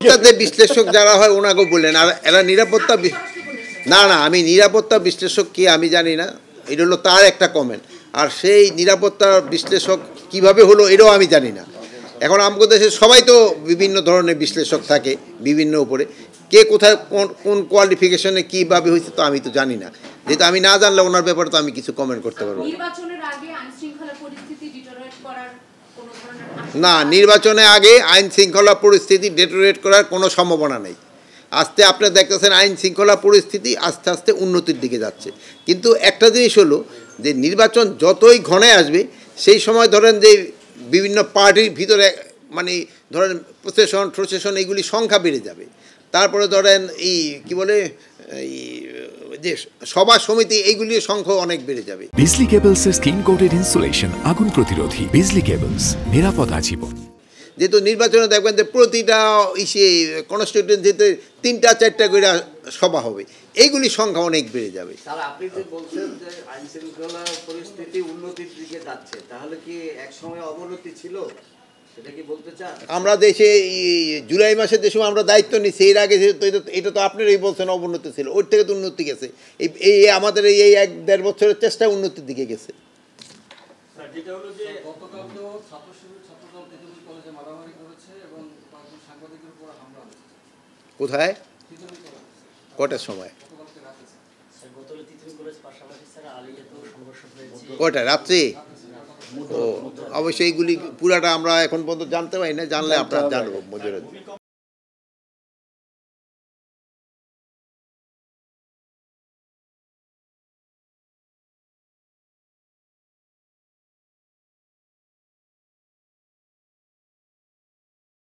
নিরাপত্তাতে বিশ্লেষক যারা হয় ওনাকেও বললেন, আর এরা নিরাপত্তা না না আমি নিরাপত্তা বিশ্লেষক কি আমি জানি না, এটা হলো তার একটা কমেন্ট। আর সেই নিরাপত্তা বিশ্লেষক কিভাবে হলো এটাও আমি জানি না। এখন আমাদের দেশে সবাই তো বিভিন্ন ধরনের বিশ্লেষক থাকে বিভিন্ন উপরে, কে কোথায় কোন কোয়ালিফিকেশনে কীভাবে হয়েছে তো আমি তো জানি না। যেহেতু আমি না জানলে ওনার ব্যাপারে তো আমি কিছু কমেন্ট করতে পারবো না। নির্বাচনের আগে আইন শৃঙ্খলা পরিস্থিতি ডিটেরিওরেট করার কোনো সম্ভাবনা নেই। আস্তে আপনি দেখতেছেন আইন শৃঙ্খলা পরিস্থিতি আস্তে আস্তে উন্নতির দিকে যাচ্ছে। কিন্তু একটা জিনিস হলো যে নির্বাচন যতই ঘনে আসবে সেই সময় ধরেন যে বিভিন্ন পার্টির ভিতরে মানে ধরেন প্রসেশন এইগুলি সংখ্যা বেড়ে যাবে। তারপরে ধরেন এই কি বলে এই যে সভা সমিতি এইগুলির সংখ্যা অনেক বেড়ে যাবে। বিজলি কেবলসের স্কিন কোটেড ইনসুলেশন আগুন প্রতিরোধী। বিজলি কেবলস, নিরাপদ আজীবন। যেহেতু নির্বাচনে দেখবেন যে প্রতিটা কনস্টিটিউয়েন্সিতে 3-4টা করে সভা হবে, এইগুলি সংখ্যা অনেক বেড়ে যাবে। আপনি যে বলছেন যে আইন শৃঙ্খলা পরিস্থিতি উন্নতির দিকে যাচ্ছে, তাহলে কি একসময় অবনতি ছিল সেটা কি বলতে চান? আমরা দেশে জুলাই মাসে যে সময় আমরা দায়িত্ব নিচ্ছি এর আগে এটা তো আপনারাই বলছেন অবনতি ছিল, ওর থেকে তো উন্নতি গেছে। এই আমাদের এই 1-1.5 বছরের চেষ্টা উন্নতির দিকে গেছে। কোথায় কটার সময়? কটা রাত্রি? ও অবশ্যই এইগুলি পুরাটা আমরা এখন পর্যন্ত জানতে পারি না, জানলে আপনারা জানবো মজুর।